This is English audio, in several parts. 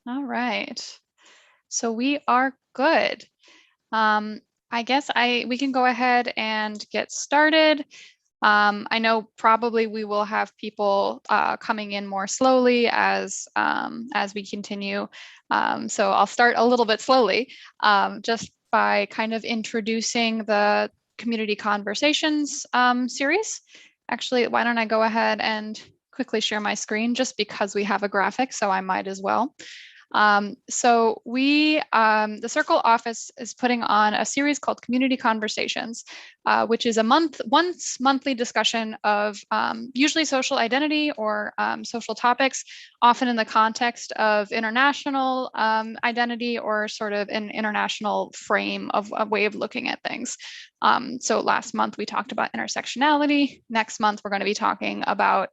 All right. So we are good. I guess we can go ahead and get started. I know probably we will have people coming in more slowly as we continue. So I'll start a little bit slowly, just by kind of introducing the community conversations series. Actually, why don't I go ahead and quickly share my screen just because we have a graphic, so I might as well. So the Circle office is putting on a series called Community Conversations, which is a monthly discussion of usually social identity or social topics, often in the context of international identity or sort of an international frame of a way of looking at things. So last month we talked about intersectionality. Next month we're going to be talking about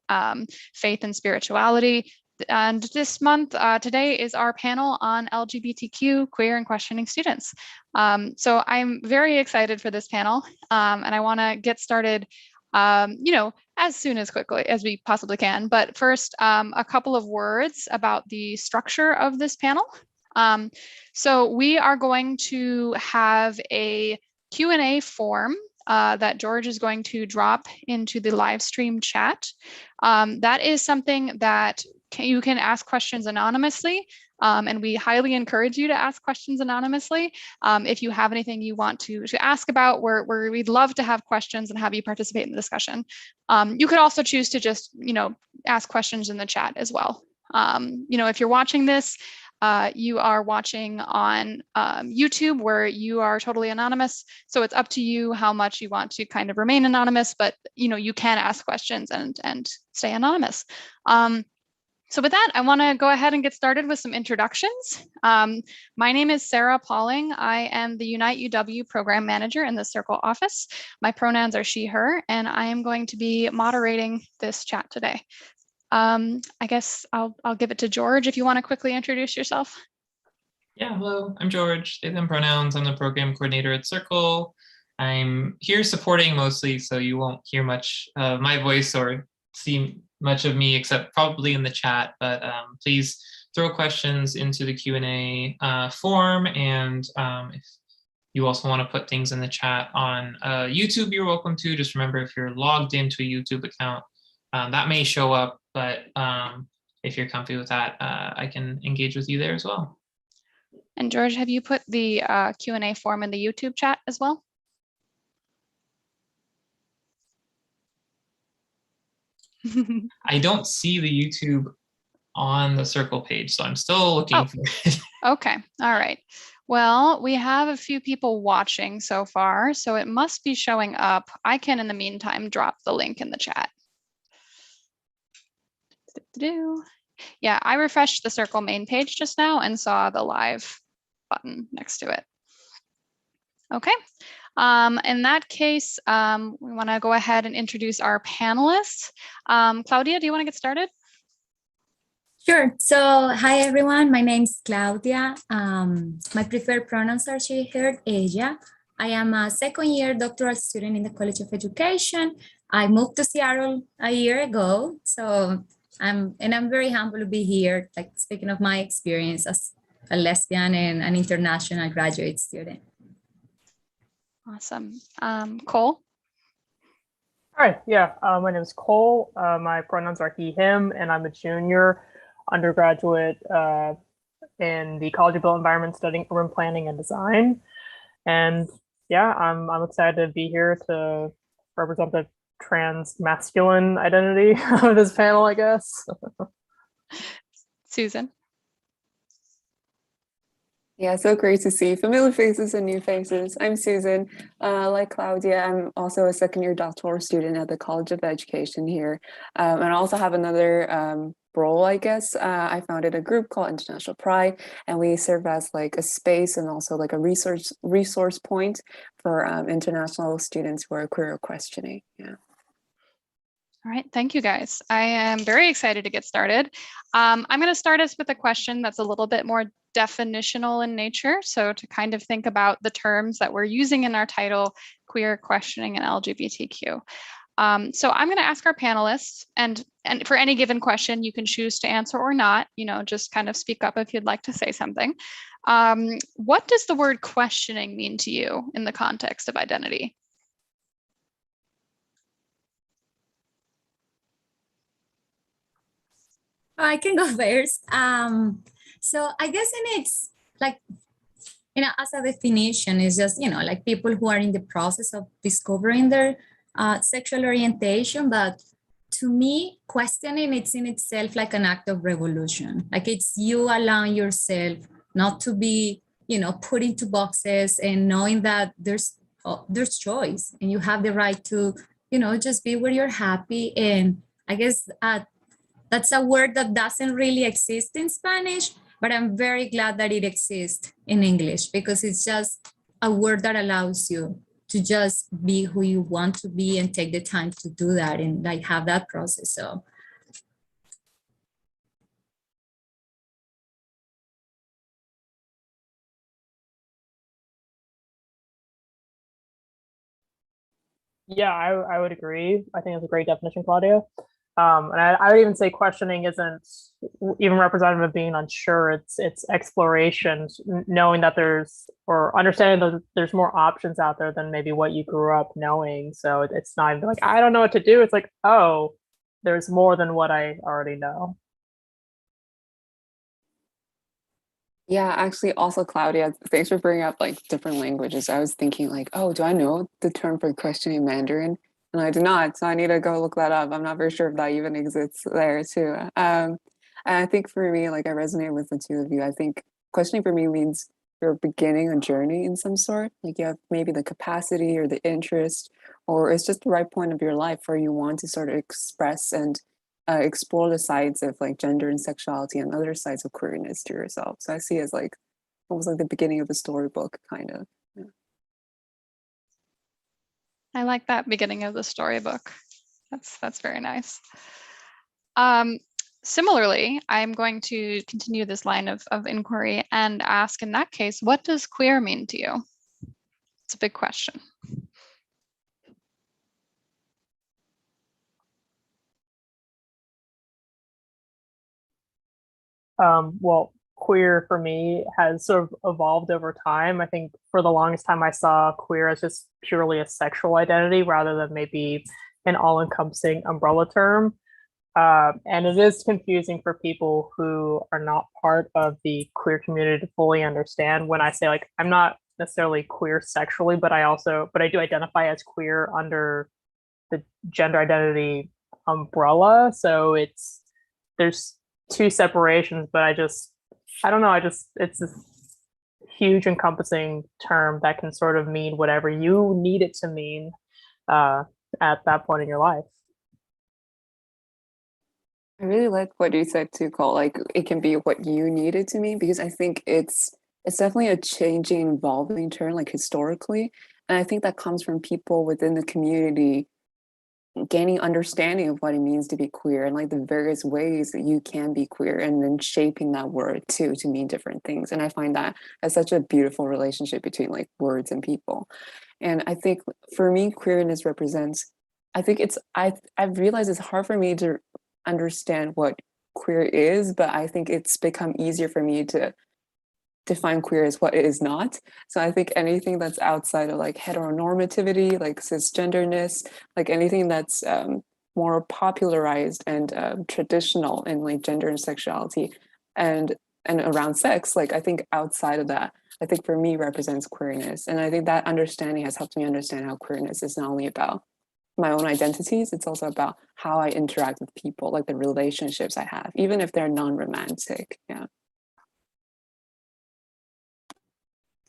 faith and spirituality. And this month, today is our panel on LGBTQ, queer and questioning students. So I'm very excited for this panel, and I want to get started, as soon as quickly as we possibly can. But first, a couple of words about the structure of this panel. So we are going to have a Q&A form that George is going to drop into the live stream chat. That is something that you can ask questions anonymously, and we highly encourage you to ask questions anonymously. If you have anything you want to ask about, we'd love to have questions and have you participate in the discussion. You could also choose to just, ask questions in the chat as well. If you're watching this, you are watching on YouTube where you are totally anonymous. So it's up to you how much you want to kind of remain anonymous, but you can ask questions and stay anonymous. So with that, I want to go ahead and get started with some introductions. My name is Sarah Pauling. I am the Unite UW program manager in the Circle office. My pronouns are she, her, and I am going to be moderating this chat today. I guess I'll give it to George if you want to quickly introduce yourself. Yeah, hello, I'm George, they, them pronouns. I'm the program coordinator at Circle. I'm here supporting mostly, so you won't hear much of my voice or see much of me except probably in the chat, but please throw questions into the Q&A form, and if you also want to put things in the chat on YouTube, you're welcome to. Just remember, if you're logged into a YouTube account, that may show up, but if you're comfy with that, I can engage with you there as well. And George, have you put the Q&A form in the YouTube chat as well? I don't see the YouTube on the Circle page, so I'm still looking for it. Okay, all right. Well, we have a few people watching so far, so it must be showing up. I can, in the meantime, drop the link in the chat. Yeah, I refreshed the Circle main page just now and saw the live button next to it. Okay, in that case, we want to go ahead and introduce our panelists. Claudia, do you want to get started? Sure. So, hi everyone. My name is Claudia. My preferred pronouns are she, her, ella. I am a second-year doctoral student in the College of Education. I moved to Seattle a year ago, so I'm very humble to be here. Like, speaking of my experience as a lesbian and an international graduate student. Awesome. Cole? Hi, yeah, my name is Cole. My pronouns are he, him, and I'm a junior undergraduate in the College of Built Environment studying urban planning and design. And yeah, I'm excited to be here to represent the trans masculine identity of this panel, I guess. Susan? Yeah, so great to see familiar faces and new faces. I'm Susan. Like Claudia, I'm also a second-year doctoral student at the College of Education here. And I also have another role, I guess. I founded a group called International Pride, and we serve as like a space and also like a resource point for international students who are queer or questioning. Yeah. All right, thank you guys. I am very excited to get started. I'm going to start us with a question that's a little bit more definitional in nature. So to kind of think about the terms that we're using in our title, queer, questioning, and LGBTQ. So I'm going to ask our panelists, and for any given question, you can choose to answer or not, just kind of speak up if you'd like to say something. What does the word questioning mean to you in the context of identity? I can go first. So I guess it's like, as a definition, it's just, like people who are in the process of discovering their sexual orientation. But to me, questioning, it's in itself like an act of revolution. Like it's you allowing yourself not to be, put into boxes, and knowing that there's choice, and you have the right to, just be where you're happy. And I guess that's a word that doesn't really exist in Spanish, but I'm very glad that it exists in English, because it's just a word that allows you to just be who you want to be and take the time to do that and like have that process. So Yeah, I would agree. I think it's a great definition, Claudia. And I would even say questioning isn't even representative of being unsure. It's exploration, knowing that or understanding that there's more options out there than maybe what you grew up knowing. So it's not even like, I don't know what to do. It's like, oh, there's more than what I already know. Yeah, actually, also, Claudia, thanks for bringing up like different languages. I was thinking like, oh, do I know the term for questioning Mandarin? And I do not, so I need to go look that up. I'm not very sure if that even exists there too. And I think for me, like I resonate with the two of you. I think questioning for me means you're beginning a journey in some sort. Like you have maybe the capacity or the interest, or it's just the right point of your life where you want to sort of express and explore the sides of like gender and sexuality and other sides of queerness to yourself. So I see it as like almost like the beginning of a storybook, kind of. Yeah. I like that beginning of the storybook. That's very nice. Similarly, I'm going to continue this line of inquiry and ask, in that case, what does queer mean to you? It's a big question. Well, queer for me has sort of evolved over time. I think for the longest time I saw queer as just purely a sexual identity rather than maybe an all-encompassing umbrella term. And it is confusing for people who are not part of the queer community to fully understand when I say like I'm not necessarily queer sexually, but I do identify as queer under the gender identity umbrella. So there's two separations, but I don't know, it's a huge encompassing term that can sort of mean whatever you need it to mean at that point in your life. I really like what you said too, Cole. Like it can be what you need it to mean, because I think it's definitely a changing, evolving term, like historically. And I think that comes from people within the community gaining understanding of what it means to be queer and like the various ways that you can be queer, and then shaping that word too to mean different things. And I find that as such a beautiful relationship between like words and people. And I think for me, queerness represents, I think I've realized it's hard for me to understand what queer is, but I think it's become easier for me to define queer as what it is not. So I think anything that's outside of like heteronormativity, like cisgenderness, like anything that's more popularized and traditional in like gender and sexuality and around sex, like I think outside of that, I think for me represents queerness. And I think that understanding has helped me understand how queerness is not only about my own identities, it's also about how I interact with people, like the relationships I have, even if they're non-romantic. Yeah.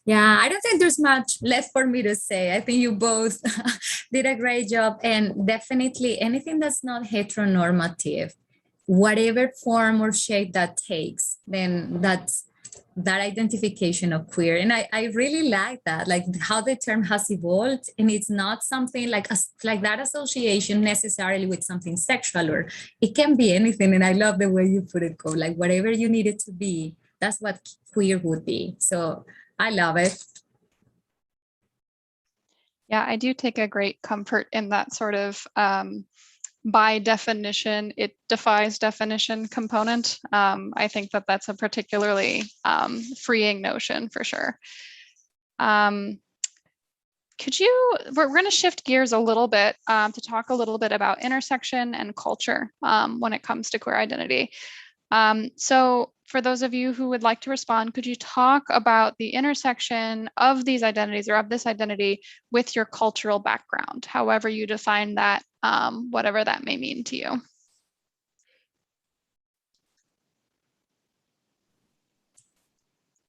yeah, I don't think there's much left for me to say. I think you both did a great job, and definitely anything that's not heteronormative, whatever form or shape that takes, then that's that identification of queer. And I really like that, like how the term has evolved, and it's not something like like that association necessarily with something sexual, or it can be anything. And I love the way you put it, Cole, like whatever you need it to be, that's what queer would be. So I love it. Yeah, I do take a great comfort in that sort of by definition, it defies definition component. I think that that's a particularly freeing notion for sure. We're going to shift gears a little bit to talk a little bit about intersection and culture when it comes to queer identity. So for those of you who would like to respond, could you talk about the intersection of these identities or of this identity with your cultural background, however you define that, whatever that may mean to you?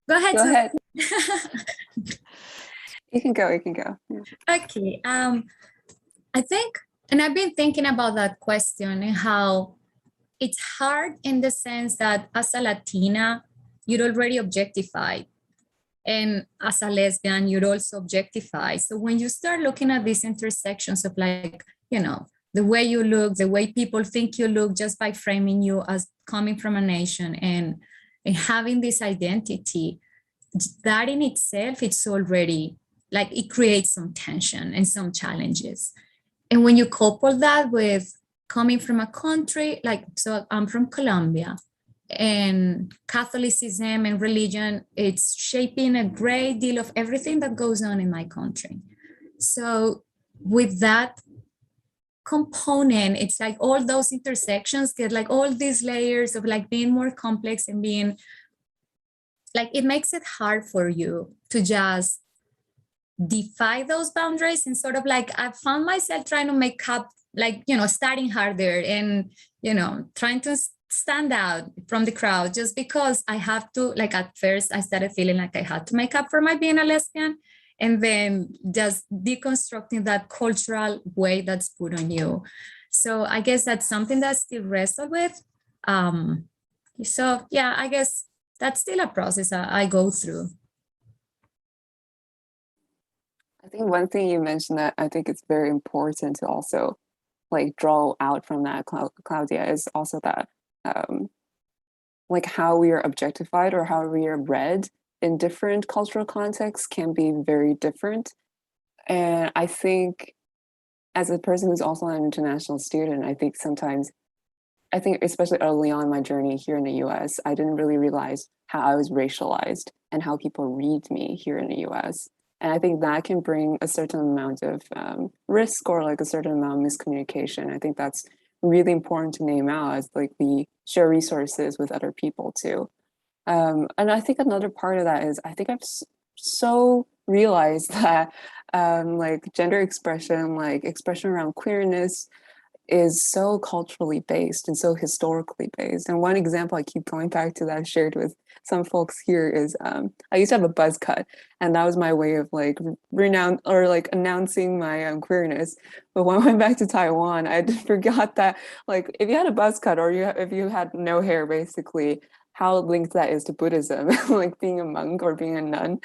Go ahead. Go ahead. Susan. You can go. You can go. Yeah. Okay. I think, and I've been thinking about that question and how it's hard in the sense that as a Latina, you're already objectified. And as a lesbian, you're also objectified. So when you start looking at these intersections of like, you know, the way you look, the way people think you look just by framing you as coming from a nation and having this identity, that in itself, it's already like it creates some tension and some challenges. And when you couple that with coming from a country, like, so I'm from Colombia, and Catholicism and religion, it's shaping a great deal of everything that goes on in my country. So with that component, it's like all those intersections get like all these layers of like being more complex and being like, it makes it hard for you to just defy those boundaries and sort of like, I found myself trying to make up, like, you know, studying harder and, you know, trying to stand out from the crowd just because I have to, like at first I started feeling like I had to make up for my being a lesbian, and then just deconstructing that cultural way that's put on you. So I guess that's something that I still wrestle with. So yeah, I guess that's still a process I go through. I think one thing you mentioned that I think it's very important to also like draw out from that, Claudia, is also that like how we are objectified or how we are read in different cultural contexts can be very different. And I think as a person who's also an international student, I think sometimes, I think especially early on in my journey here in the US, I didn't really realize how I was racialized and how people read me here in the US. And I think that can bring a certain amount of risk or like a certain amount of miscommunication. I think that's really important to name out as like we share resources with other people too. And I think another part of that is I think I've so realized that like gender expression, like expression around queerness is so culturally based and so historically based. And one example I keep going back to that I've shared with some folks here is I used to have a buzz cut, and that was my way of like announcing my queerness. But when I went back to Taiwan, I forgot that like if you had a buzz cut or if you had no hair, basically how linked that is to Buddhism, like being a monk or being a nun.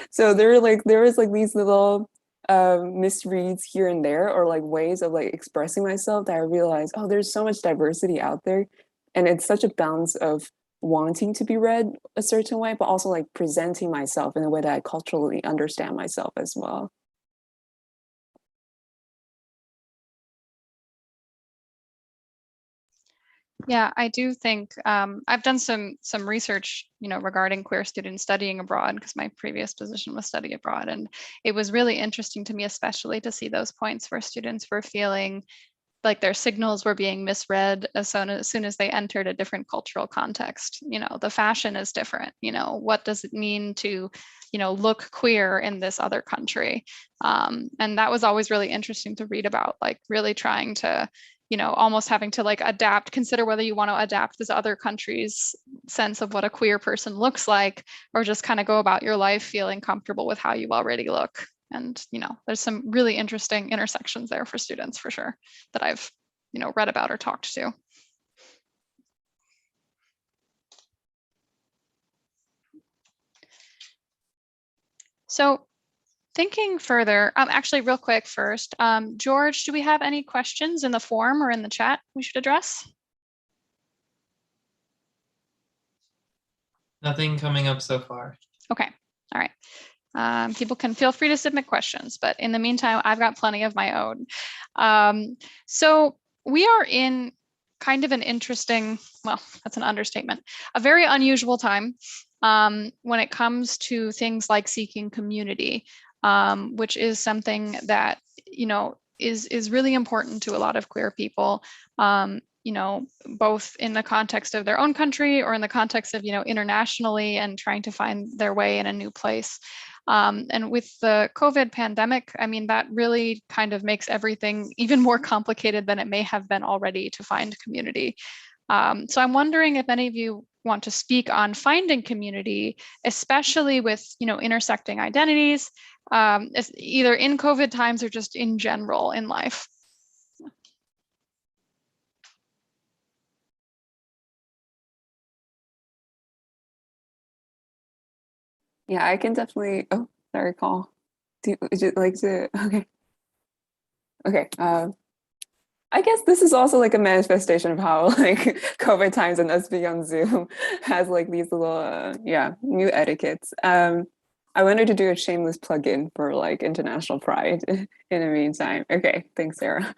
So there was like these little misreads here and there, or like ways of like expressing myself that I realized, oh, there's so much diversity out there, and it's such a balance of wanting to be read a certain way, but also like presenting myself in a way that I culturally understand myself as well. Yeah, I do think I've done some research, you know, regarding queer students studying abroad, because my previous position was study abroad, and it was really interesting to me, especially to see those points where students were feeling like their signals were being misread as soon as they entered a different cultural context. You know, the fashion is different. You know, what does it mean to, you know, look queer in this other country? And that was always really interesting to read about, like really trying to, you know, almost having to like consider whether you want to adapt this other country's sense of what a queer person looks like, or just kind of go about your life feeling comfortable with how you already look. And, you know, there's some really interesting intersections there for students for sure that I've, you know, read about or talked to. So thinking further, actually real quick first, George, do we have any questions in the forum or in the chat we should address? Nothing coming up so far. Okay, all right. People can feel free to submit questions, but in the meantime, I've got plenty of my own. So we are in kind of an interesting, well, that's an understatement, a very unusual time when it comes to things like seeking community, which is something that, is really important to a lot of queer people, both in the context of their own country or in the context of, internationally and trying to find their way in a new place. And with the COVID pandemic, I mean, that really kind of makes everything even more complicated than it may have been already to find community. So I'm wondering if any of you want to speak on finding community, especially with, intersecting identities, either in COVID times or just in general in life. Yeah, I can definitely. Oh, sorry, Call. Would you like to? Okay. Okay. I guess this is also like a manifestation of how like COVID times and us being on Zoom has like these little new etiquettes. I wanted to do a shameless plug-in for like International Pride in the meantime. Okay, thanks, Sarah.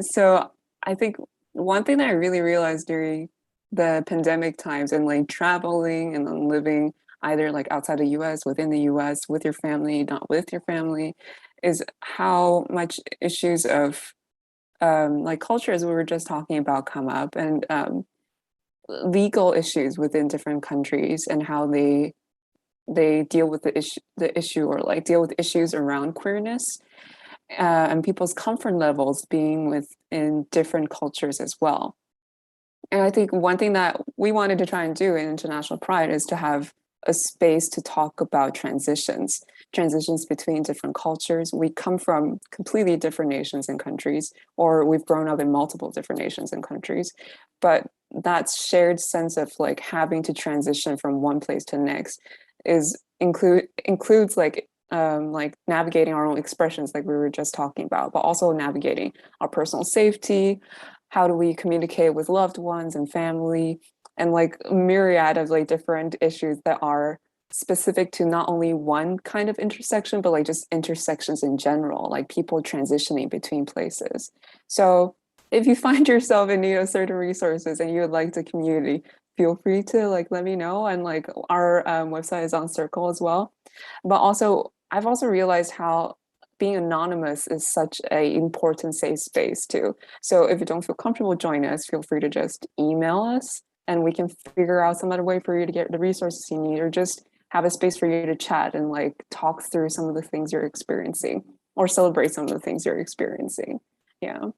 So I think one thing that I really realized during the pandemic times and like traveling and then living either like outside the US, within the US, with your family, not with your family, is how much issues of like culture, as we were just talking about, come up, and legal issues within different countries and how they deal with the issue or like deal with issues around queerness, and people's comfort levels being within different cultures as well. And I think one thing that we wanted to try and do in International Pride is to have a space to talk about transitions between different cultures. We come from completely different nations and countries, or we've grown up in multiple different nations and countries. But that shared sense of like having to transition from one place to the next includes like navigating our own expressions, like we were just talking about, but also navigating our personal safety. How do we communicate with loved ones and family, and like a myriad of like different issues that are specific to not only one kind of intersection, but like just intersections in general, like people transitioning between places. So if you find yourself in need of certain resources and you would like to community, feel free to like let me know. And like our website is on Circle as well. But also, I've also realized how being anonymous is such an important safe space too. So if you don't feel comfortable joining us, feel free to just email us and we can figure out some other way for you to get the resources you need, or just have a space for you to chat and like talk through some of the things you're experiencing or celebrate some of the things you're experiencing. Yeah.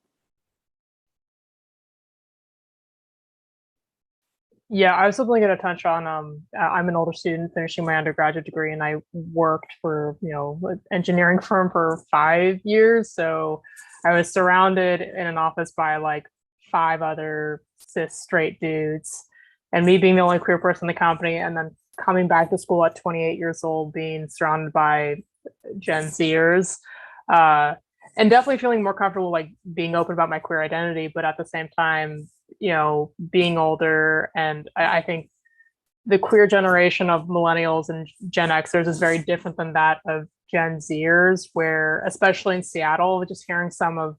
Yeah, I was simply going to touch on, I'm an older student finishing my undergraduate degree, and I worked for, an engineering firm for 5 years. So I was surrounded in an office by like 5 other cis straight dudes, and me being the only queer person in the company, and then coming back to school at 28 years old, being surrounded by Gen Zers, and definitely feeling more comfortable like being open about my queer identity, but at the same time, being older. And I think the queer generation of millennials and Gen Xers is very different than that of Gen Zers, where especially in Seattle, just hearing some of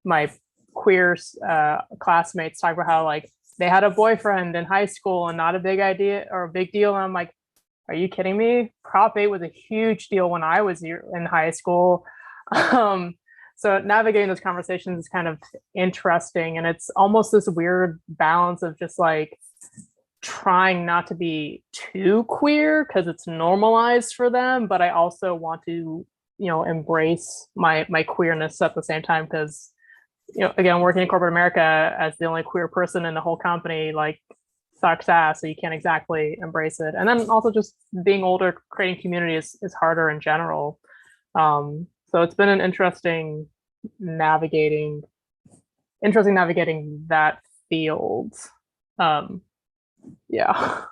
my queer classmates talk about how like they had a boyfriend in high school and not a big idea or a big deal. And I'm like, are you kidding me? Prop 8 was a huge deal when I was in high school. So navigating those conversations is kind of interesting. And it's almost this weird balance of just like trying not to be too queer because it's normalized for them. But I also want to, embrace my queerness at the same time, because, again, working in corporate America as the only queer person in the whole company, like, sucks ass. So you can't exactly embrace it. And then also just being older, creating community is harder in general. So it's been an interesting navigating that field. Yeah.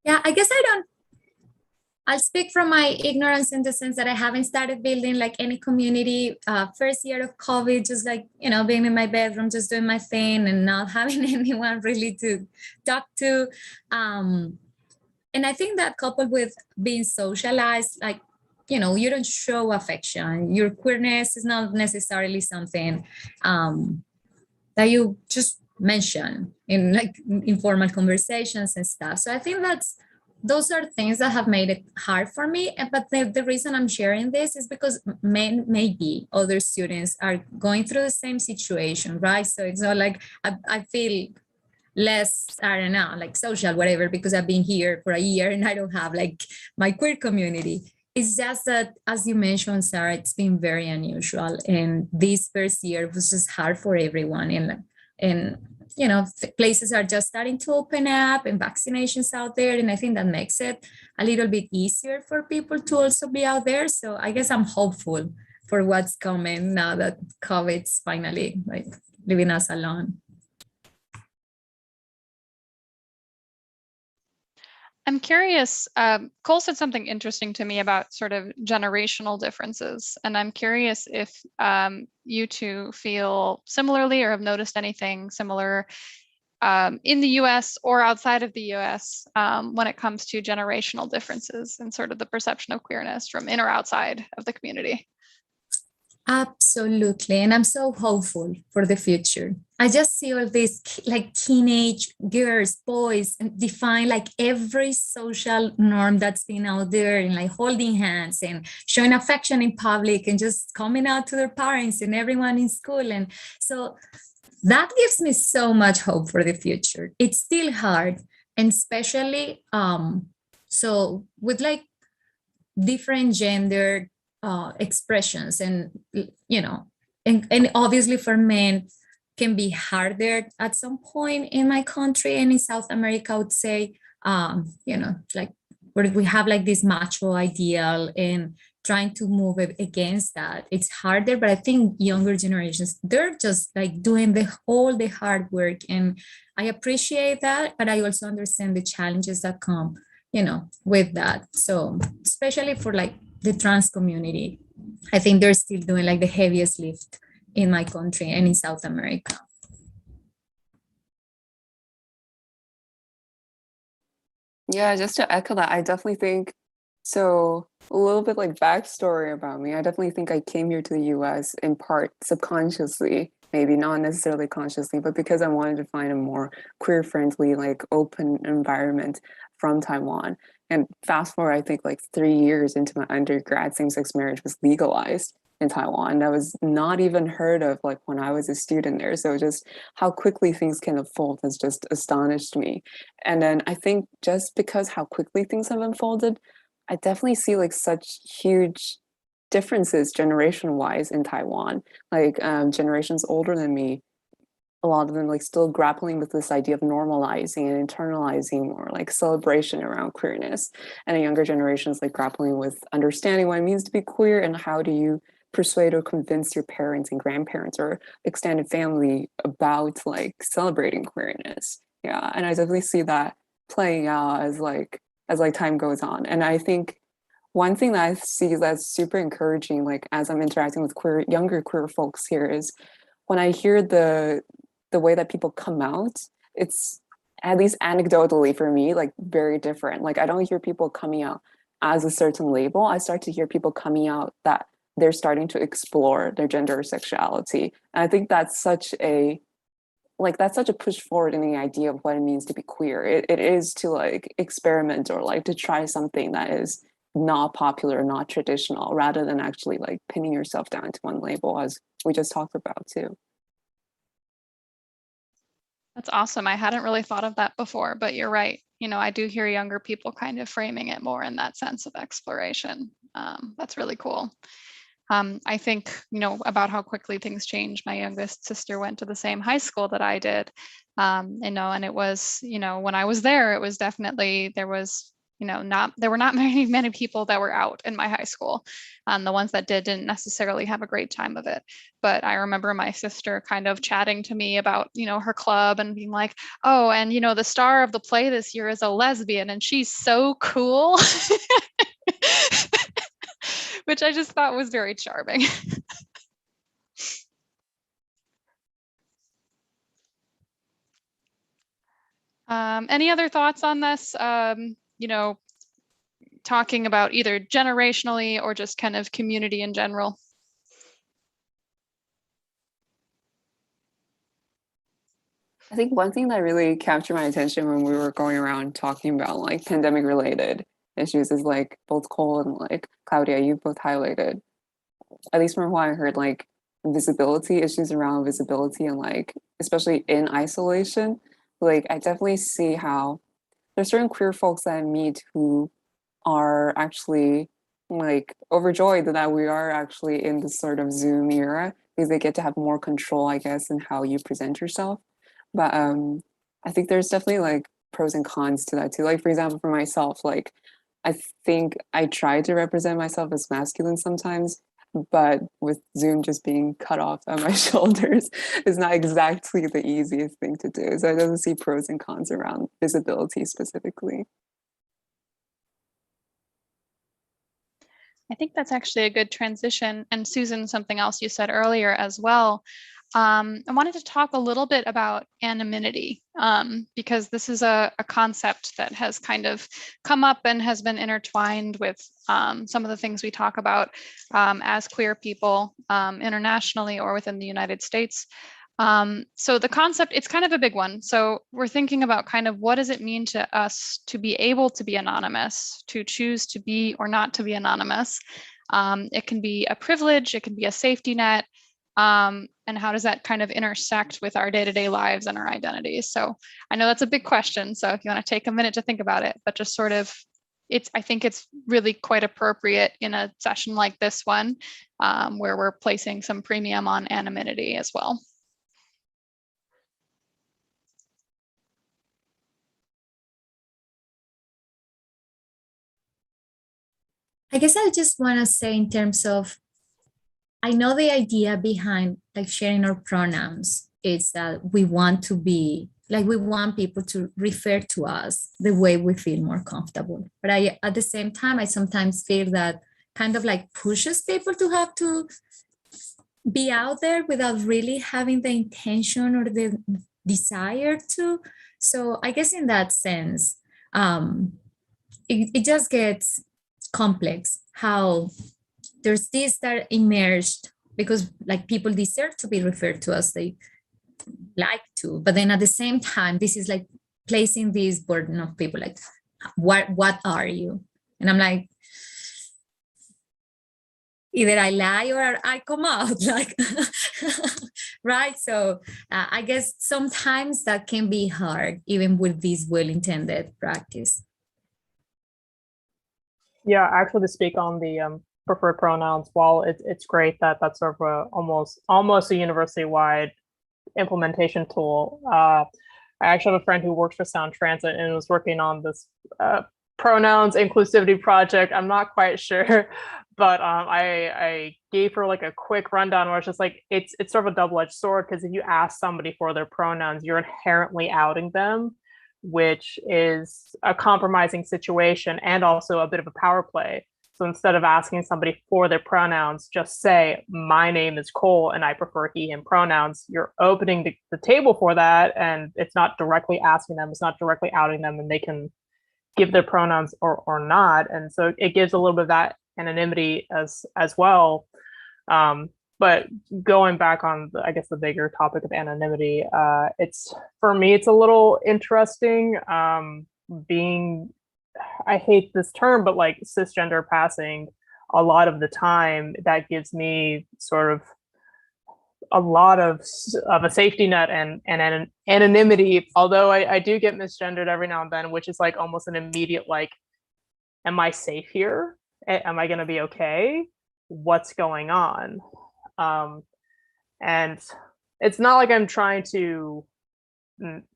Yeah, I guess I'll speak from my ignorance in the sense that I haven't started building like any community first year of COVID, just like, being in my bedroom, just doing my thing and not having anyone really to talk to. And I think that coupled with being socialized, like, you know, you don't show affection. Your queerness is not necessarily something that you just mention in like informal conversations and stuff. So I think those are things that have made it hard for me. But the reason I'm sharing this is because maybe other students are going through the same situation, right? So it's not like I feel less, I don't know, like social, whatever, because I've been here for a year and I don't have like my queer community. It's just that, as you mentioned, Sarah, it's been very unusual. And this first year was just hard for everyone. And you know, places are just starting to open up and vaccinations out there. And I think that makes it a little bit easier for people to also be out there. So I guess I'm hopeful for what's coming now that COVID's finally like leaving us alone. I'm curious, Cole said something interesting to me about sort of generational differences. And I'm curious if you two feel similarly or have noticed anything similar in the US or outside of the US when it comes to generational differences and sort of the perception of queerness from in or outside of the community. Absolutely. And I'm so hopeful for the future. I just see all these like teenage girls, boys, and define like every social norm that's been out there and like holding hands and showing affection in public and just coming out to their parents and everyone in school. And so that gives me so much hope for the future. It's still hard. And especially so with like different gender expressions and you know and obviously for men can be harder at some point in my country and in South America. I would say you know, like where we have like this macho ideal and trying to move against that, it's harder. But I think younger generations, they're just like doing all the hard work, and I appreciate that, but I also understand the challenges that come, you know, with that. So especially for like the trans community, I think they're still doing like the heaviest lift in my country and in South America. Yeah, just to echo that, I definitely think so. A little bit like backstory about me. I definitely think I came here to the US in part subconsciously, maybe not necessarily consciously, but because I wanted to find a more queer friendly, like open environment from Taiwan. And fast forward, I think like 3 years into my undergrad, same-sex marriage was legalized in Taiwan. That was not even heard of like when I was a student there. So just how quickly things can unfold has just astonished me. And then I think just because how quickly things have unfolded, I definitely see like such huge differences generation wise in Taiwan. Like generations older than me, a lot of them like still grappling with this idea of normalizing and internalizing more like celebration around queerness, and the younger generations like grappling with understanding what it means to be queer and how do you persuade or convince your parents and grandparents or extended family about like celebrating queerness. Yeah, and I definitely see that playing out as like time goes on. And I think one thing that I see that's super encouraging, like as I'm interacting with younger queer folks here, is when I hear the way that people come out, it's at least anecdotally for me, like very different. Like I don't hear people coming out as a certain label. I start to hear people coming out that they're starting to explore their gender or sexuality. And I think that's such a push forward in the idea of what it means to be queer. It is to like experiment or like to try something that is not popular, not traditional, rather than actually like pinning yourself down to one label, as we just talked about too. That's awesome. I hadn't really thought of that before, but you're right. You know, I do hear younger people kind of framing it more in that sense of exploration. That's really cool. I think, you know, about how quickly things change. My youngest sister went to the same high school that I did, you know, and it was, you know, when I was there, it was definitely, there was, you know, there were not many people that were out in my high school. The ones that didn't necessarily have a great time of it. But I remember my sister kind of chatting to me about, you know, her club and being like, oh, and, you know, the star of the play this year is a lesbian and she's so cool. Which I just thought was very charming. Any other thoughts on this? you know, talking about either generationally or just kind of community in general? I think one thing that really captured my attention when we were going around talking about like pandemic related issues is like both Cole and like Claudia, you both highlighted, at least from what I heard, like visibility issues around visibility and like especially in isolation. Like I definitely see how there's certain queer folks that I meet who are actually like overjoyed that we are actually in this sort of Zoom era because they get to have more control, I guess, in how you present yourself. But I think there's definitely like pros and cons to that too. Like for example, for myself, like I think I try to represent myself as masculine sometimes, but with Zoom just being cut off at my shoulders is not exactly the easiest thing to do. So I don't see pros and cons around visibility specifically. I think that's actually a good transition. And Susan, something else you said earlier as well. I wanted to talk a little bit about anonymity because this is a concept that has kind of come up and has been intertwined with some of the things we talk about as queer people internationally or within the United States. So the concept, it's kind of a big one. So we're thinking about kind of what does it mean to us to be able to be anonymous, to choose to be or not to be anonymous. It can be a privilege, it can be a safety net. And how does that kind of intersect with our day-to-day lives and our identities? So I know that's a big question. So if you want to take a minute to think about it, but just sort of, I think it's really quite appropriate in a session like this one, where we're placing some premium on anonymity as well. I guess I just want to say in terms of, I know the idea behind like sharing our pronouns is that we want to be, like we want people to refer to us the way we feel more comfortable. But at the same time, I sometimes feel that kind of like pushes people to have to be out there without really having the intention or the desire to. So I guess in that sense, it just gets complex how there's this that emerged because like people deserve to be referred to as they like to, but then at the same time this is like placing this burden of people like what are you, and I'm like either I lie or I come out like right. So I guess sometimes that can be hard even with this well-intended practice. Yeah, actually, to speak on the preferred pronouns, while it's great that that's sort of a, almost a university-wide implementation tool. I actually have a friend who works for Sound Transit and was working on this pronouns inclusivity project. I'm not quite sure, but I gave her like a quick rundown where it's just like it's sort of a double-edged sword, because if you ask somebody for their pronouns, you're inherently outing them, which is a compromising situation and also a bit of a power play. So instead of asking somebody for their pronouns, just say, my name is Cole and I prefer he, him pronouns. You're opening the table for that, and it's not directly asking them, it's not directly outing them, and they can give their pronouns or not. And so it gives a little bit of that anonymity as well. But going back on, I guess, the bigger topic of anonymity, it's, for me, it's a little interesting being, I hate this term, but like cisgender passing a lot of the time, that gives me sort of a lot of a safety net and anonymity, although I do get misgendered every now and then, which is like almost an immediate like, am I safe here? Am I going to be okay? What's going on? And it's not like I'm trying to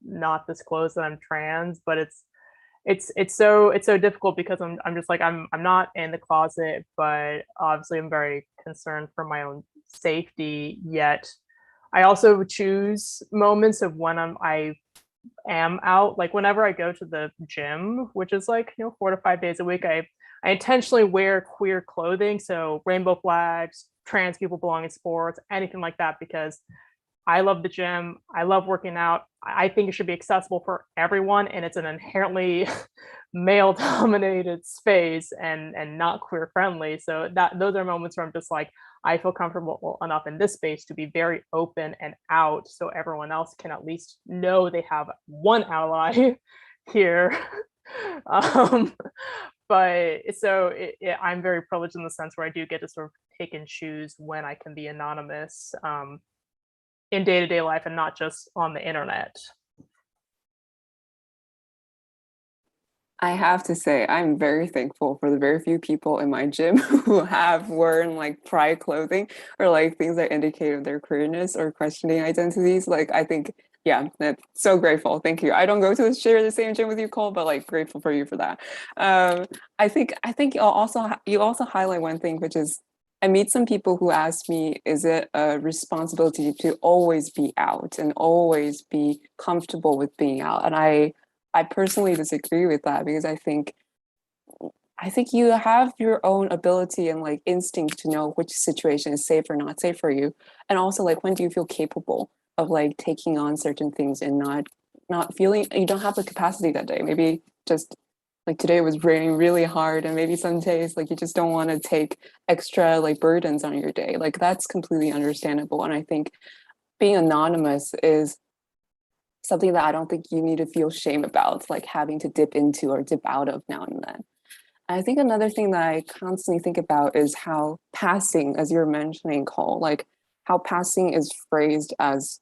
not disclose that I'm trans, but it's so difficult because I'm just like I'm not in the closet, but obviously I'm very concerned for my own safety. Yet I also choose moments of when I am out. Like whenever I go to the gym, which is like 4 to 5 days a week, I intentionally wear queer clothing, so rainbow flags, trans people belong in sports, anything like that, because I love the gym. I love working out. I think it should be accessible for everyone, and it's an inherently male-dominated space and not queer friendly. So that those are moments where I'm just like, I feel comfortable enough in this space to be very open and out, so everyone else can at least know they have one ally here. um, but so I'm very privileged in the sense where I do get to sort of pick and choose when I can be anonymous in day-to-day life and not just on the internet. I have to say, I'm very thankful for the very few people in my gym who have worn like pride clothing or like things that indicate their queerness or questioning identities. Like, I think, yeah, that's so grateful. Thank you. I don't go to share the same gym with you, Cole, but like grateful for you for that. I think you also highlight one thing, which is I meet some people who ask me, is it a responsibility to always be out and always be comfortable with being out? And I personally disagree with that because I think you have your own ability and like instinct to know which situation is safe or not safe for you. And also like when do you feel capable of like taking on certain things and not feeling you don't have the capacity that day. Maybe just like today was raining really hard and maybe some days like you just don't want to take extra like burdens on your day. Like that's completely understandable. And I think being anonymous is something that I don't think you need to feel shame about, like having to dip into or dip out of now and then. I think another thing that I constantly think about is how passing, as you're mentioning, Cole, like how passing is phrased as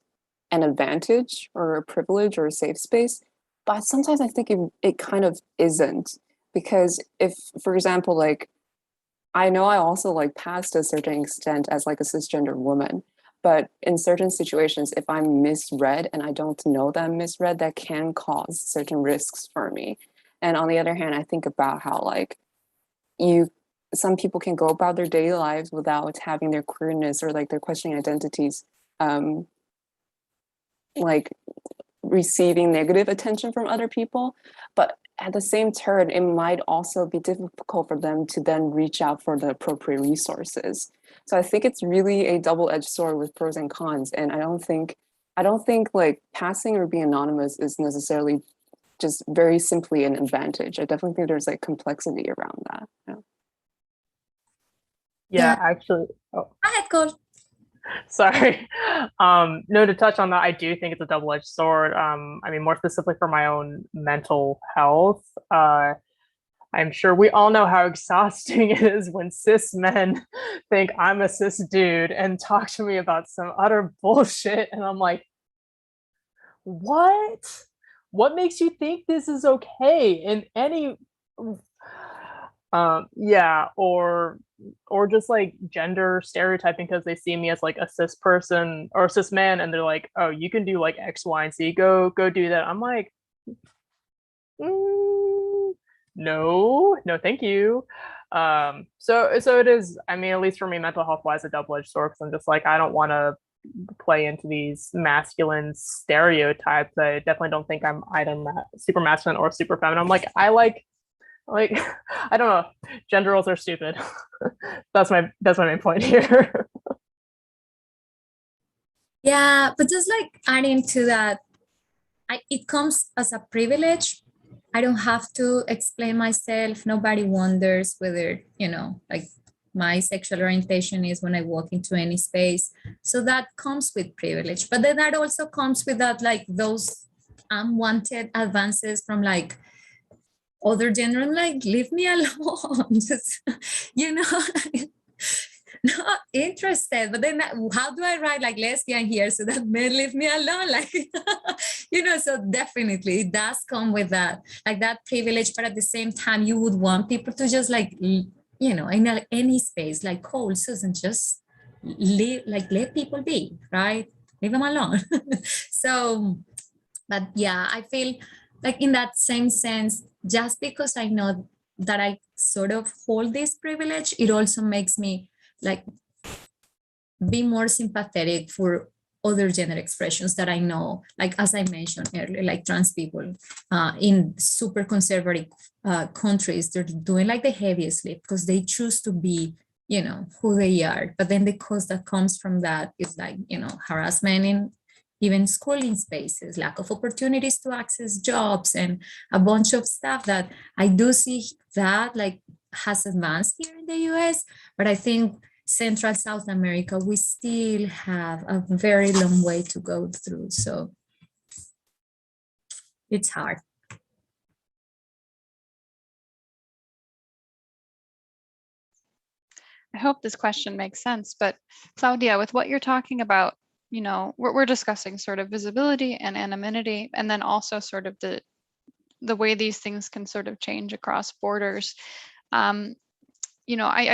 an advantage or a privilege or a safe space. But sometimes I think it kind of isn't. Because if, for example, like I know I also like pass to a certain extent as like a cisgender woman, but in certain situations, if I'm misread and I don't know that I'm misread, that can cause certain risks for me. And on the other hand, I think about how like some people can go about their daily lives without having their queerness or like their questioning identities like receiving negative attention from other people. But at the same turn, it might also be difficult for them to then reach out for the appropriate resources. So I think it's really a double-edged sword with pros and cons. And I don't think like passing or being anonymous is necessarily just very simply an advantage. I definitely think there's like complexity around that. Yeah, actually. Oh. Go ahead, Cole. Sorry. No, to touch on that, I do think it's a double-edged sword. I mean, more specifically for my own mental health. I'm sure we all know how exhausting it is when cis men think I'm a cis dude and talk to me about some utter bullshit. And I'm like, what? What makes you think this is okay in any yeah, or just like gender stereotyping because they see me as like a cis person or a cis man and they're like, oh, you can do like X, Y, and Z, go do that. I'm like, no, thank you. So it is, I mean, at least for me, mental health wise, a double-edged sword because I'm just like, I don't want to play into these masculine stereotypes. I definitely don't think I'm either super masculine or super feminine. I'm like, I like I don't know, gender roles are stupid. That's my main point here. Yeah, but just like adding to that, it comes as a privilege. I don't have to explain myself. Nobody wonders whether, like my sexual orientation is when I walk into any space. So that comes with privilege. But then that also comes with that, like those unwanted advances from like other gender. I'm like, leave me alone. Just, not interested. But then how do I write like lesbian here so that men leave me alone? Like, so definitely it does come with that, like that privilege. But at the same time, you would want people to just like, in any space, like Cole, Susan, just let people be, right? Leave them alone. So, but yeah, I feel like in that same sense, just because I know that I sort of hold this privilege, it also makes me like be more sympathetic for other gender expressions that I know, like as I mentioned earlier, like trans people in super conservative countries, they're doing like the heaviest lift because they choose to be who they are. But then the cost that comes from that is like, harassment in even schooling spaces, lack of opportunities to access jobs, and a bunch of stuff that I do see that like has advanced here in the US. But I think Central South America, we still have a very long way to go through. So it's hard. I hope this question makes sense, but Claudia, with what you're talking about, we're discussing sort of visibility and anonymity, and then also sort of the way these things can sort of change across borders. I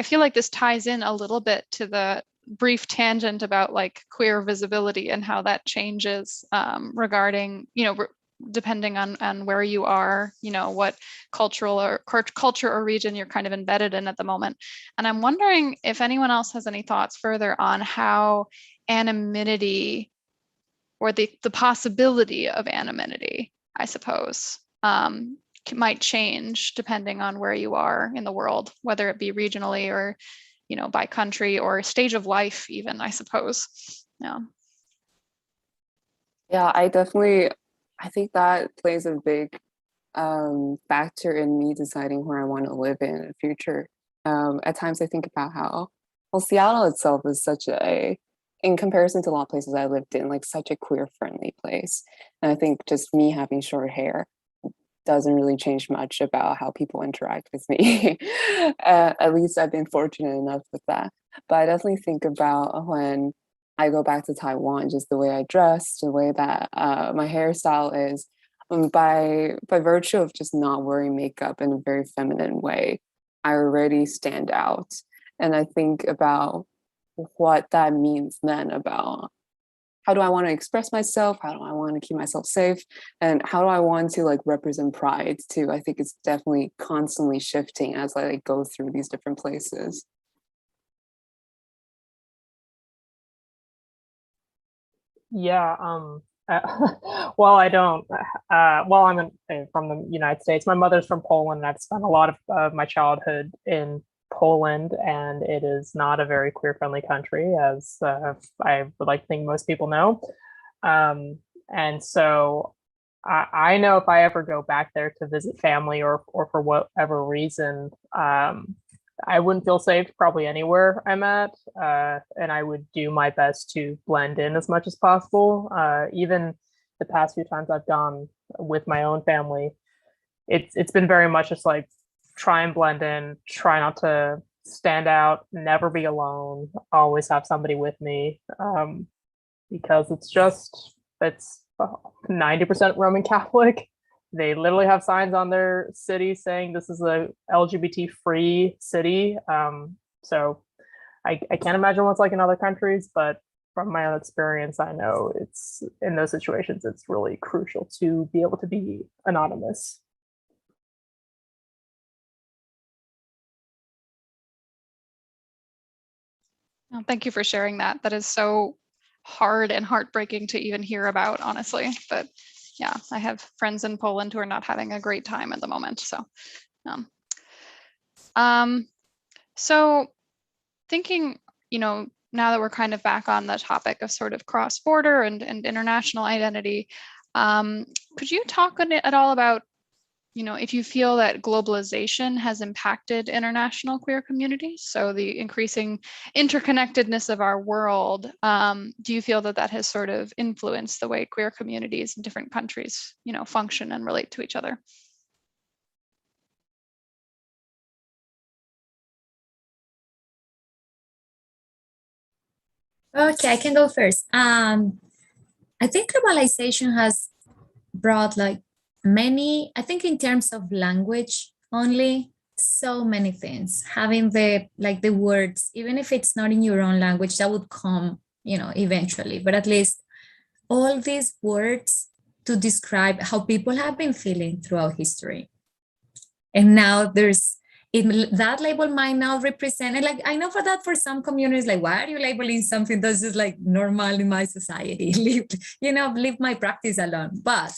feel like this ties in a little bit to the brief tangent about like queer visibility and how that changes regarding, depending on where you are, what culture or region you're kind of embedded in at the moment. And I'm wondering if anyone else has any thoughts further on how anonymity or the possibility of anonymity, I suppose, might change depending on where you are in the world, whether it be regionally or, by country or stage of life even, I suppose. Yeah. Yeah, I think that plays a big factor in me deciding where I want to live in the future. At times I think about how, well, Seattle itself is in comparison to a lot of places I lived in, like such a queer friendly place. And I think just me having short hair doesn't really change much about how people interact with me. At least I've been fortunate enough with that. But I definitely think about when I go back to Taiwan, just the way I dress, the way that my hairstyle is, by virtue of just not wearing makeup in a very feminine way, I already stand out. And I think about what that means then about how do I want to express myself? How do I want to keep myself safe? And how do I want to like represent pride too? I think it's definitely constantly shifting as I like, go through these different places. Yeah. Well, I don't. Well, from the United States. My mother's from Poland, and I've spent a lot of my childhood in Poland, and it is not a very queer-friendly country, as I would like to think most people know. And so I know if I ever go back there to visit family or for whatever reason, I wouldn't feel safe probably anywhere I'm at, and I would do my best to blend in as much as possible. Even the past few times I've gone with my own family, it's been very much just like try and blend in, try not to stand out, never be alone, always have somebody with me, because it's 90% Roman Catholic. They literally have signs on their city saying this is a LGBT free city. So I can't imagine what it's like in other countries, but from my own experience, I know it's in those situations, it's really crucial to be able to be anonymous. Well, thank you for sharing that. That is so hard and heartbreaking to even hear about, honestly. But yeah, I have friends in Poland who are not having a great time at the moment. So thinking, now that we're kind of back on the topic of sort of cross-border and international identity, could you talk at all about, if you feel that globalization has impacted international queer communities, so the increasing interconnectedness of our world, do you feel that that has sort of influenced the way queer communities in different countries, function and relate to each other? Okay, I can go first. I think globalization has brought like I think in terms of language only, so many things. Having the words, even if it's not in your own language, that would come, eventually, but at least all these words to describe how people have been feeling throughout history. And now that label might now represent, and like I know for some communities, like, why are you labeling something that's just like normal in my society? leave my practice alone. But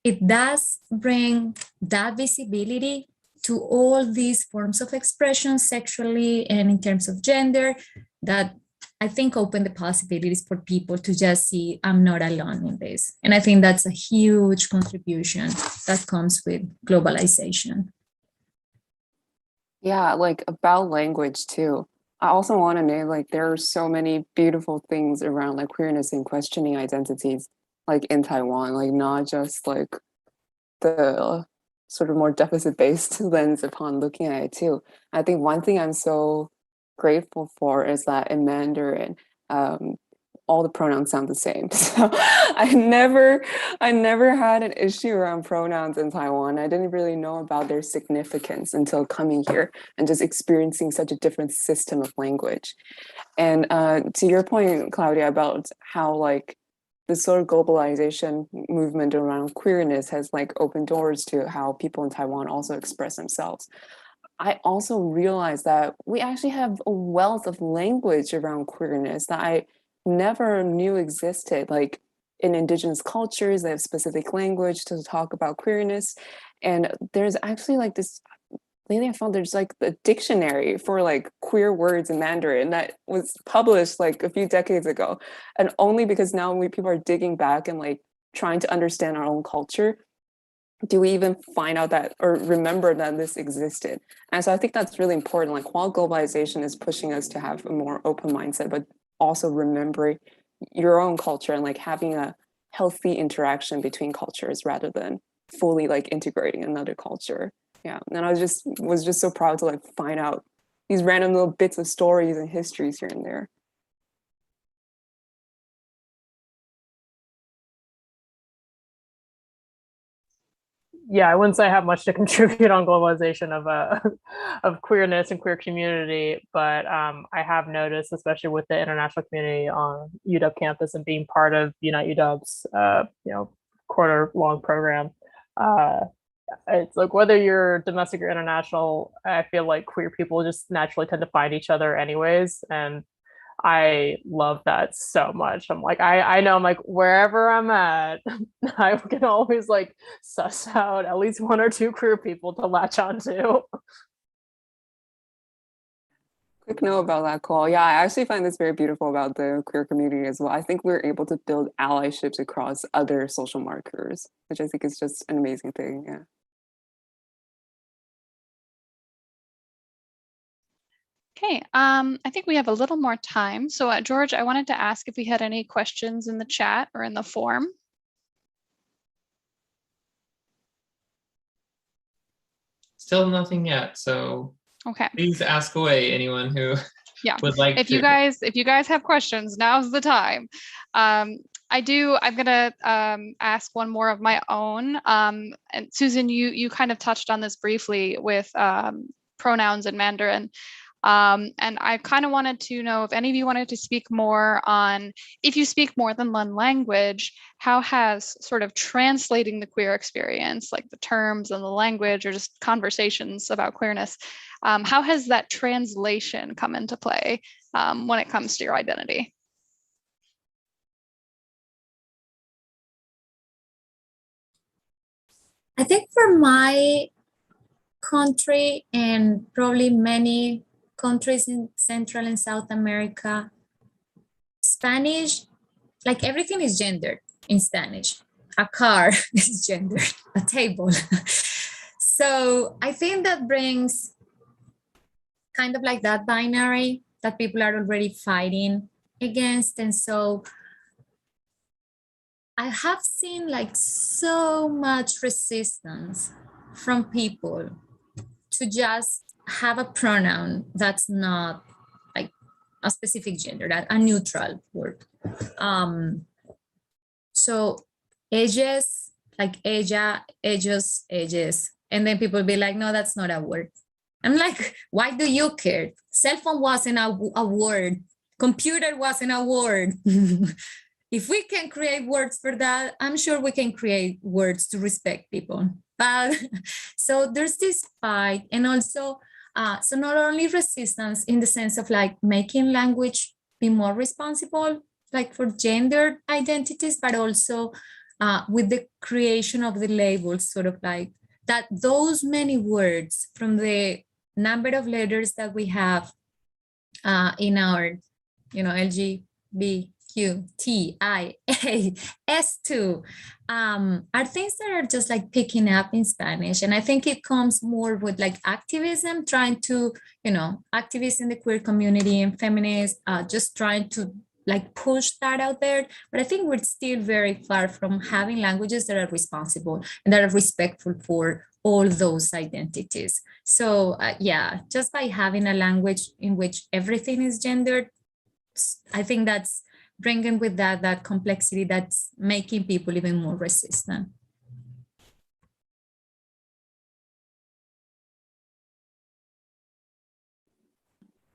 it does bring that visibility to all these forms of expression sexually and in terms of gender that I think open the possibilities for people to just see I'm not alone in this. And I think that's a huge contribution that comes with globalization. Yeah, like about language too. I also want to name like there are so many beautiful things around like queerness and questioning identities, like in Taiwan, like not just like the sort of more deficit-based lens upon looking at it too. I think one thing I'm so grateful for is that in Mandarin, all the pronouns sound the same. So I never had an issue around pronouns in Taiwan. I didn't really know about their significance until coming here and just experiencing such a different system of language. And to your point, Claudia, about how like this sort of globalization movement around queerness has like opened doors to how people in Taiwan also express themselves. I also realized that we actually have a wealth of language around queerness that I never knew existed. Like in indigenous cultures, they have specific language to talk about queerness. And there's actually like this, lately I found there's like a dictionary for like queer words in Mandarin that was published like a few decades ago. And only because now people are digging back and like trying to understand our own culture, do we even find out that or remember that this existed? And so I think that's really important. Like while globalization is pushing us to have a more open mindset, but also remembering your own culture and like having a healthy interaction between cultures rather than fully like integrating another culture. Yeah. And I was just so proud to like find out these random little bits of stories and histories here and there. Yeah, I wouldn't say I have much to contribute on globalization of queerness and queer community, but I have noticed, especially with the international community on UW campus and being part of Unite UW's quarter-long program. It's like whether you're domestic or international, I feel like queer people just naturally tend to find each other anyways, and I love that so much. I'm like, I know I'm like wherever I'm at, I can always like suss out at least one or two queer people to latch onto. Quick note about that call. Yeah, I actually find this very beautiful about the queer community as well. I think we're able to build allyships across other social markers, which I think is just an amazing thing. Yeah. Okay, I think we have a little more time. So George, I wanted to ask if we had any questions in the chat or in the form. Still nothing yet, so okay, please ask away, anyone who would like if to. if you guys have questions, now's the time. I'm gonna ask one more of my own. And Susan, you kind of touched on this briefly with pronouns in Mandarin. And I kind of wanted to know if any of you wanted to speak more on, if you speak more than one language, how has sort of translating the queer experience, like the terms and the language or just conversations about queerness, how has that translation come into play when it comes to your identity? I think for my country and probably many countries in Central and South America, Spanish, like everything is gendered in Spanish. A car is gendered, a table. So I think that brings kind of like that binary that people are already fighting against. And so I have seen like so much resistance from people to just have a pronoun that's not like a specific gender, that a neutral word. So ellas, like ella, ellos, ellas, and then people be like, no, that's not a word. I'm like, why do you care? Cell phone wasn't a word. Computer wasn't a word. If we can create words for that, I'm sure we can create words to respect people. But so there's this fight, and also, so not only resistance in the sense of like making language be more responsible, like for gender identities, but also with the creation of the labels, sort of like that those many words from the number of letters that we have in our, LGBTQIAS2 are things that are just like picking up in Spanish. And I think it comes more with like activism, trying to, activists in the queer community and feminists, just trying to like push that out there. But I think we're still very far from having languages that are responsible and that are respectful for all those identities. So yeah, just by having a language in which everything is gendered, I think that's bringing with that complexity that's making people even more resistant.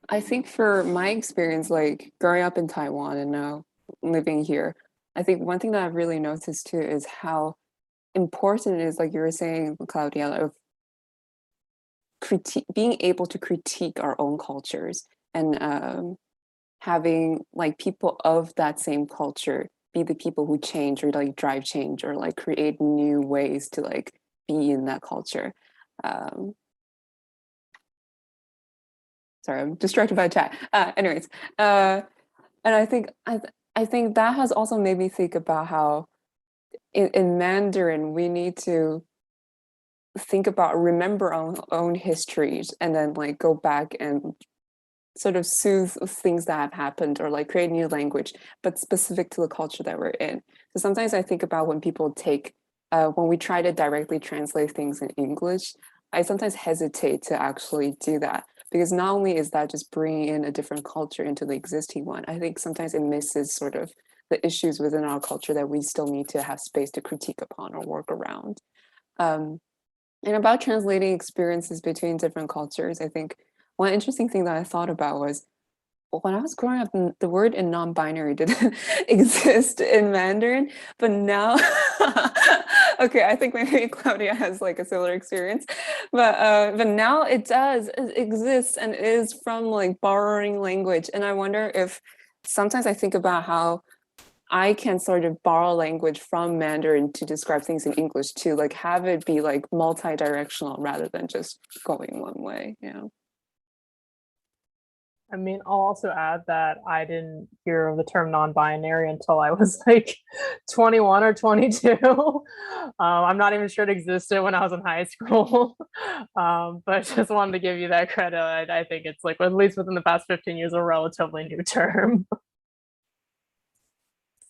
I think for my experience, like growing up in Taiwan and now living here, I think one thing that I've really noticed too is how important it is, like you were saying, Claudia, of being able to critique our own cultures and having like people of that same culture be the people who change or like drive change or like create new ways to like be in that culture. Sorry, I'm distracted by chat. Anyways, and I think that has also made me think about how in Mandarin we need to remember our own histories and then like go back and sort of soothe things that have happened or like create new language, but specific to the culture that we're in. So sometimes I think about when people when we try to directly translate things in English, I sometimes hesitate to actually do that. Because not only is that just bringing in a different culture into the existing one, I think sometimes it misses sort of the issues within our culture that we still need to have space to critique upon or work around. And about translating experiences between different cultures, I think one interesting thing that I thought about was when I was growing up, the word in non-binary didn't exist in Mandarin, but now, okay, I think maybe Claudia has like a similar experience, but now it does, it exists and is from like borrowing language. And I wonder if sometimes I think about how I can sort of borrow language from Mandarin to describe things in English too, like have it be like multi-directional rather than just going one way, you know? I mean, I'll also add that I didn't hear of the term non-binary until I was like 21 or 22. I'm not even sure it existed when I was in high school, but just wanted to give you that credit. I think it's like, at least within the past 15 years, a relatively new term.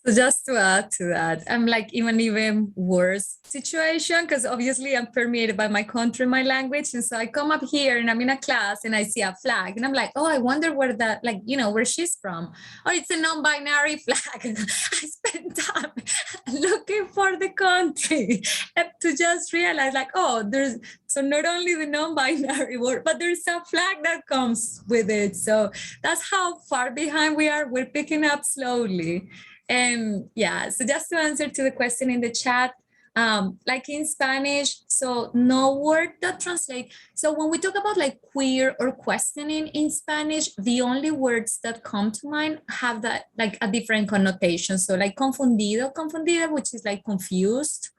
So just to add to that, I'm like even worse situation because obviously I'm permeated by my country, my language. And so I come up here and I'm in a class and I see a flag and I'm like, oh, I wonder where that, like, where she's from. Oh, it's a non-binary flag. I spent time looking for the country and to just realize like, oh, so not only the non-binary word, but there's a flag that comes with it. So that's how far behind we are. We're picking up slowly. And yeah, so just to answer to the question in the chat, like in Spanish, so no word that translate. So when we talk about like queer or questioning in Spanish, the only words that come to mind have that like a different connotation. So like confundida, which is like confused.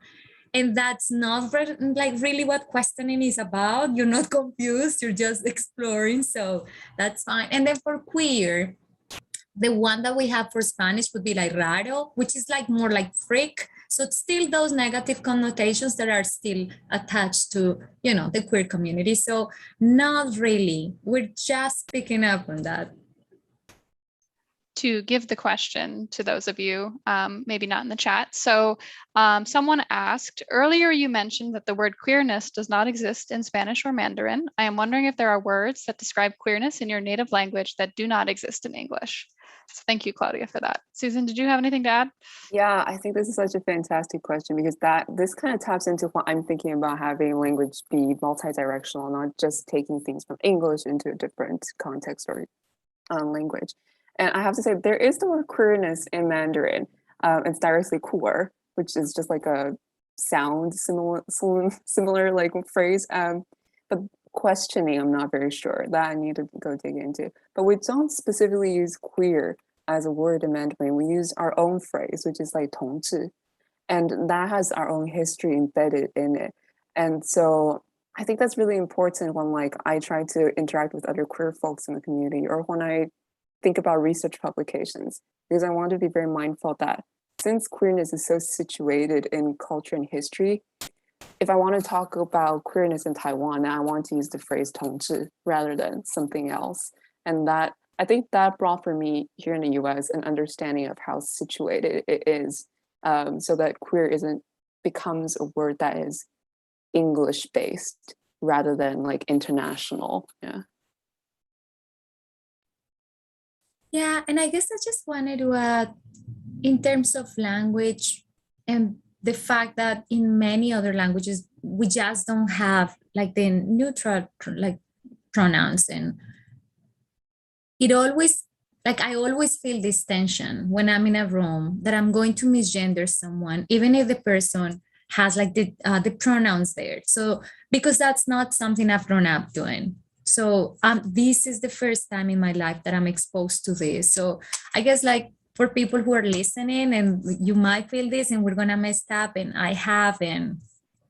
And that's not like really what questioning is about. You're not confused, you're just exploring. So that's fine. And then for queer, the one that we have for Spanish would be like raro, which is like more like freak. So it's still those negative connotations that are still attached to, the queer community. So not really, we're just picking up on that. To give the question to those of you, maybe not in the chat. So someone asked, earlier you mentioned that the word queerness does not exist in Spanish or Mandarin. I am wondering if there are words that describe queerness in your native language that do not exist in English. So thank you, Claudia, for that. Susan, did you have anything to add? Yeah, I think this is such a fantastic question because this kind of taps into what I'm thinking about having language be multi-directional, not just taking things from English into a different context or language. And I have to say, there is the word queerness in Mandarin. It's directly queer, which is just like a sound similar like phrase. But questioning, I'm not very sure. That I need to go dig into. But we don't specifically use queer as a word in Mandarin. We use our own phrase, which is like 同志. And that has our own history embedded in it. And so I think that's really important when like I try to interact with other queer folks in the community, or when I think about research publications, because I want to be very mindful that since queerness is so situated in culture and history, if I want to talk about queerness in Taiwan, I want to use the phrase 同志 rather than something else. And that, I think that brought for me here in the US an understanding of how situated it is, so that queer isn't becomes a word that is English based rather than like international. Yeah. Yeah, and I guess I just wanted to add, in terms of language and the fact that in many other languages we just don't have like the neutral like pronouns, and it always, like, I always feel this tension when I'm in a room that I'm going to misgender someone, even if the person has like the pronouns there. So because that's not something I've grown up doing. So this is the first time in my life that I'm exposed to this. So I guess like for people who are listening and you might feel this and we're gonna mess up, and I have, and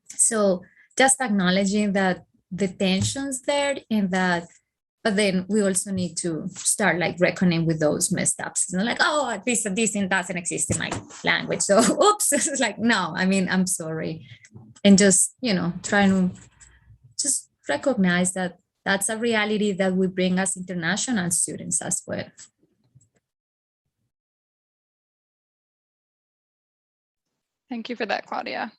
so just acknowledging that the tensions there, and that, but then we also need to start like reckoning with those messed ups. You know, like, oh, this doesn't exist in my language. So oops, it's like, no, I mean, I'm sorry. And just, you know, trying to just recognize that that's a reality that we bring as international students as well. Thank you for that, Claudia.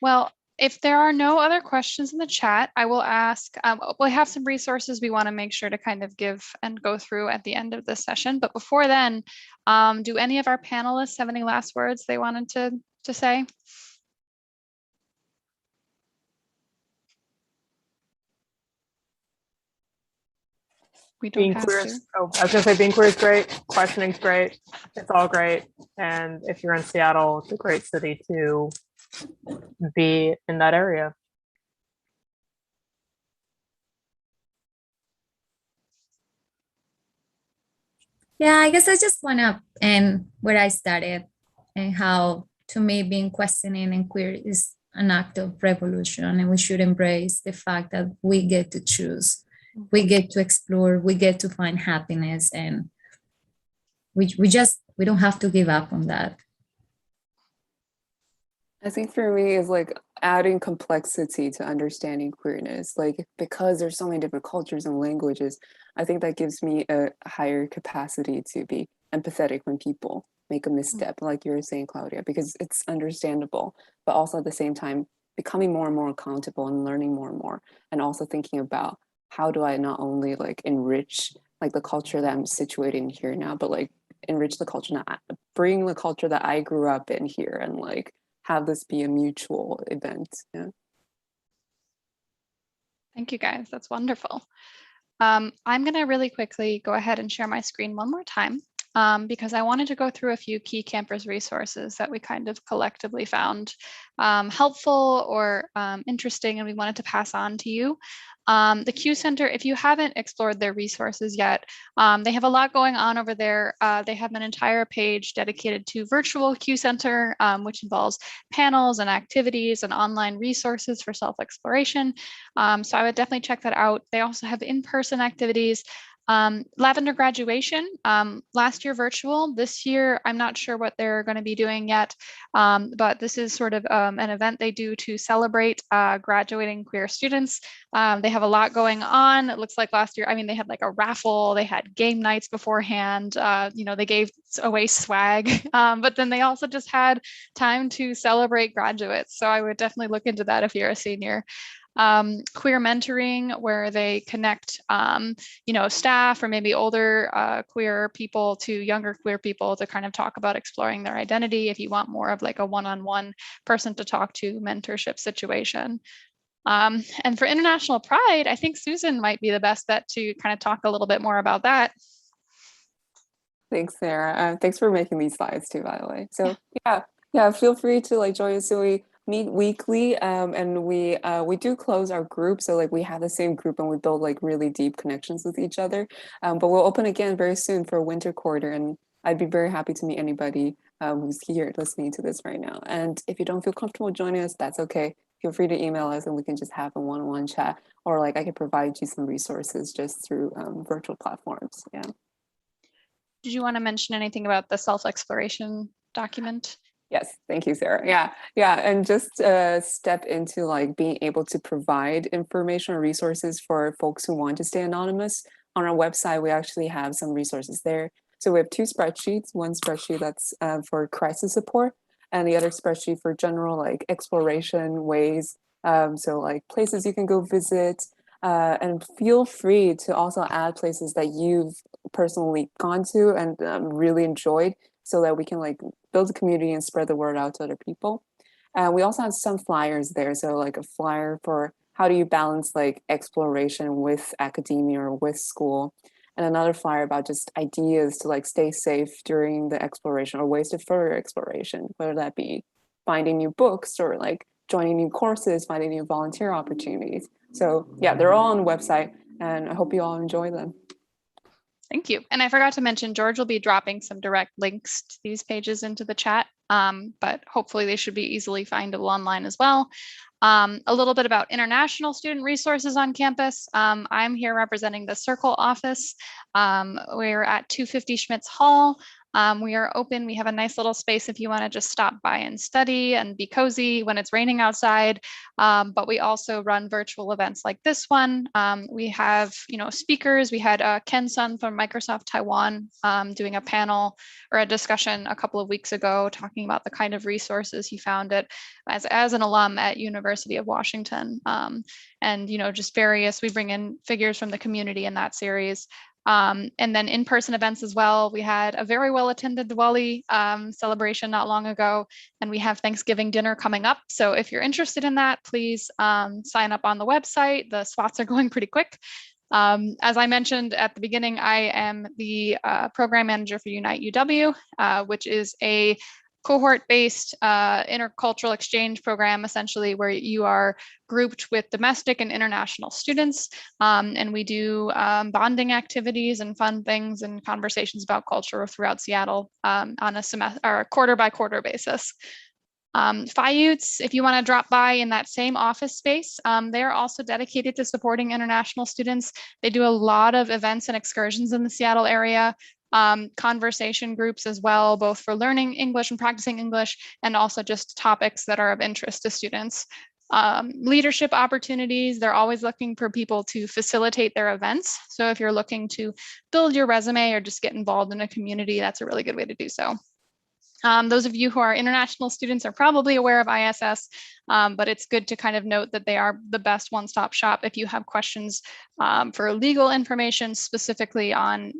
Well, if there are no other questions in the chat, I will ask, we have some resources we want to make sure to kind of give and go through at the end of this session. But before then, do any of our panelists have any last words they wanted to say? We don't Being have queer, to. I was gonna say being queer is great, questioning's great, it's all great. And if you're in Seattle, it's a great city to be in that area. Yeah, I guess I just want to end where I started, and how to me being questioning and queer is an act of revolution, and we should embrace the fact that we get to choose, we get to explore, we get to find happiness, and we don't have to give up on that. I think for me is like adding complexity to understanding queerness, like because there's so many different cultures and languages, I think that gives me a higher capacity to be empathetic when people make a misstep, like you were saying, Claudia, because it's understandable, but also at the same time, becoming more and more accountable and learning more and more, and also thinking about how do I not only like enrich like the culture that I'm situated in here now, but like enrich the culture that bring the culture that I grew up in here, and like have this be a mutual event. Yeah. Thank you guys, that's wonderful. I'm gonna really quickly go ahead and share my screen one more time, because I wanted to go through a few key campus resources that we kind of collectively found helpful or interesting, and we wanted to pass on to you. The Q Center, if you haven't explored their resources yet, they have a lot going on over there. They have an entire page dedicated to virtual Q Center, which involves panels and activities and online resources for self-exploration. So I would definitely check that out. They also have in-person activities. Lavender graduation, last year virtual, this year I'm not sure what they're going to be doing yet, but this is sort of an event they do to celebrate graduating queer students. They have a lot going on. It looks like last year, I mean, they had like a raffle, they had game nights beforehand, you know, they gave away swag, but then they also just had time to celebrate graduates. So I would definitely look into that if you're a senior. Queer mentoring, where they connect, you know, staff or maybe older queer people to younger queer people to kind of talk about exploring their identity. If you want more of like a one-on-one person to talk to mentorship situation. And for International Pride, I think Susan might be the best bet to kind of talk a little bit more about that. Thanks, Sarah. Thanks for making these slides too, by the way. So yeah, feel free to like join us. So we meet weekly, and we do close our group, so like we have the same group and we build like really deep connections with each other. But we'll open again very soon for winter quarter, and I'd be very happy to meet anybody who's here listening to this right now. And if you don't feel comfortable joining us, that's okay. feel free to email us and we can just have a one-on-one chat, or like I could provide you some resources just through virtual platforms. Yeah. Did you want to mention anything about the self-exploration document? Yes, thank you, Sarah. Yeah, and just step into like being able to provide information or resources for folks who want to stay anonymous. On our website, we actually have some resources there. So we have two spreadsheets. One spreadsheet that's for crisis support, and the other spreadsheet for general like exploration ways. So like places you can go visit, and feel free to also add places that you've personally gone to and really enjoyed, so that we can like build a community and spread the word out to other people. We also have some flyers there. So like a flyer for how do you balance like exploration with academia or with school, and another flyer about just ideas to like stay safe during the exploration or ways to further exploration, whether that be finding new books or like joining new courses, finding new volunteer opportunities. So yeah, they're all on the website, and I hope you all enjoy them. Thank you. And I forgot to mention, George will be dropping some direct links to these pages into the chat, but hopefully they should be easily findable online as well. A little bit about international student resources on campus. I'm here representing the Circle office. We're at 250 Schmitz Hall. We are open. We have a nice little space if you want to just stop by and study and be cozy when it's raining outside. But we also run virtual events like this one. We have, speakers. We had Ken Sun from Microsoft Taiwan doing a panel or a discussion a couple of weeks ago talking about the kind of resources he found it as an alum at University of Washington. And, just various, we bring in figures from the community in that series. And then in-person events as well. We had a very well-attended Diwali celebration not long ago, and we have Thanksgiving dinner coming up. So if you're interested in that, please sign up on the website. The spots are going pretty quick. As I mentioned at the beginning, I am the program manager for Unite UW, which is a cohort-based intercultural exchange program, essentially, where you are grouped with domestic and international students. And we do bonding activities and fun things and conversations about culture throughout Seattle on a semester or quarter by quarter basis. Phi Utes, if you want to drop by in that same office space, they are also dedicated to supporting international students. They do a lot of events and excursions in the Seattle area. Conversation groups as well, both for learning English and practicing English, and also just topics that are of interest to students. Leadership opportunities, they're always looking for people to facilitate their events. So if you're looking to build your resume or just get involved in a community, that's a really good way to do so. Those of you who are international students are probably aware of ISS, but it's good to kind of note that they are the best one-stop shop if you have questions for legal information, specifically on,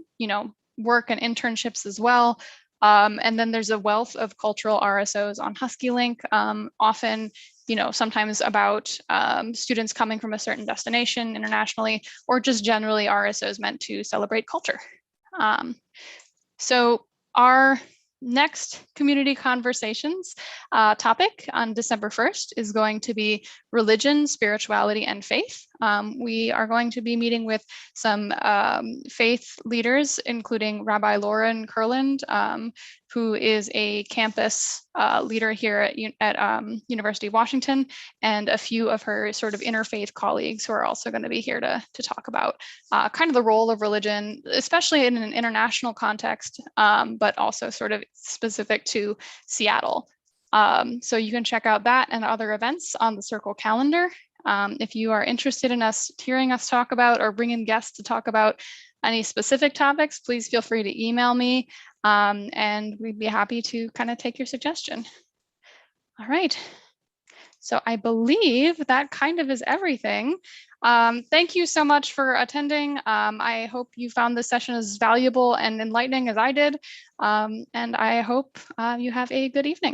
work and internships as well. And then there's a wealth of cultural RSOs on HuskyLink, often, sometimes about students coming from a certain destination internationally, or just generally RSOs meant to celebrate culture. So our next community conversations topic on December 1st is going to be religion, spirituality, and faith. We are going to be meeting with some faith leaders, including Rabbi Lauren Kurland, who is a campus leader here at University of Washington, and a few of her sort of interfaith colleagues who are also going to be here to talk about kind of the role of religion, especially in an international context, but also sort of specific to Seattle. So you can check out that and other events on the Circle calendar. If you are interested in hearing us talk about or bring in guests to talk about any specific topics, please feel free to email me, and we'd be happy to kind of take your suggestion. All right. So I believe that kind of is everything. Thank you so much for attending. I hope you found this session as valuable and enlightening as I did. And I hope you have a good evening.